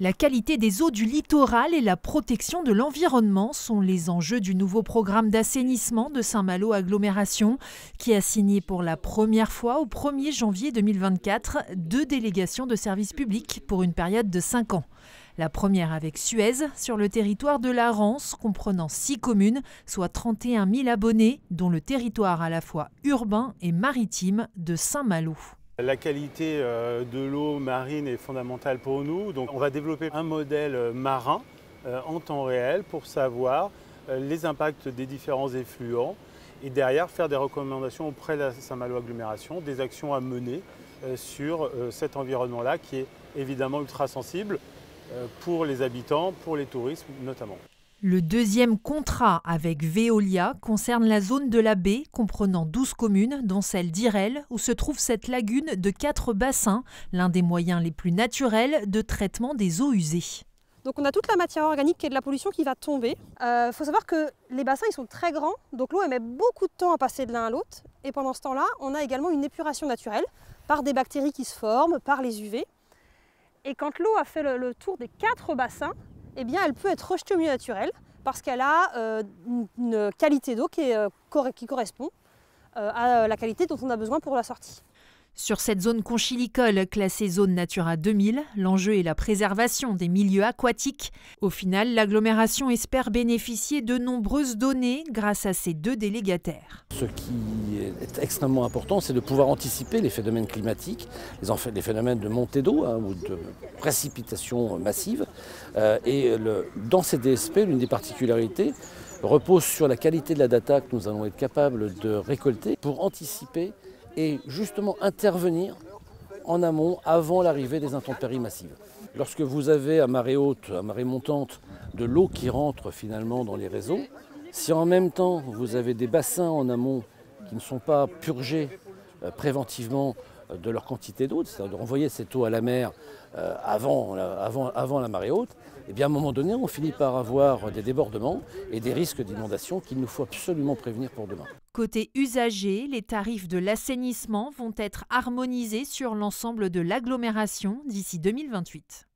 La qualité des eaux du littoral et la protection de l'environnement sont les enjeux du nouveau programme d'assainissement de Saint-Malo Agglomération qui a signé pour la première fois au 1er janvier 2024 2 délégations de services publics pour une période de 5 ans. La première avec Suez sur le territoire de la Rance, comprenant 6 communes, soit 31 000 abonnés, dont le territoire à la fois urbain et maritime de Saint-Malo. La qualité de l'eau marine est fondamentale pour nous, donc on va développer un modèle marin en temps réel pour savoir les impacts des différents effluents et derrière faire des recommandations auprès de la Saint-Malo Agglomération, des actions à mener sur cet environnement-là qui est évidemment ultra sensible pour les habitants, pour les touristes notamment. Le deuxième contrat avec Veolia concerne la zone de la baie comprenant 12 communes, dont celle d'Irel, où se trouve cette lagune de 4 bassins, l'un des moyens les plus naturels de traitement des eaux usées. Donc on a toute la matière organique et de la pollution qui va tomber. Il faut savoir que les bassins ils sont très grands, donc l'eau met beaucoup de temps à passer de l'un à l'autre. Et pendant ce temps-là, on a également une épuration naturelle par des bactéries qui se forment, par les UV. Et quand l'eau a fait le tour des 4 bassins, eh bien, elle peut être rejetée au milieu naturel parce qu'elle a une qualité d'eau qui correspond à la qualité dont on a besoin pour la sortie. Sur cette zone conchilicole classée zone Natura 2000, l'enjeu est la préservation des milieux aquatiques. Au final, l'agglomération espère bénéficier de nombreuses données grâce à ces 2 délégataires. Ce qui est extrêmement important, c'est de pouvoir anticiper les phénomènes climatiques, les phénomènes de montée d'eau ou de précipitations massives. Dans ces DSP, l'une des particularités repose sur la qualité de la data que nous allons être capables de récolter pour anticiper et justement intervenir en amont avant l'arrivée des intempéries massives. Lorsque vous avez à marée haute, à marée montante, de l'eau qui rentre finalement dans les réseaux, si en même temps vous avez des bassins en amont qui ne sont pas purgés préventivement de leur quantité d'eau, c'est-à-dire de renvoyer cette eau à la mer avant la marée haute, et bien à un moment donné on finit par avoir des débordements et des risques d'inondation qu'il nous faut absolument prévenir pour demain. Côté usager, les tarifs de l'assainissement vont être harmonisés sur l'ensemble de l'agglomération d'ici 2028.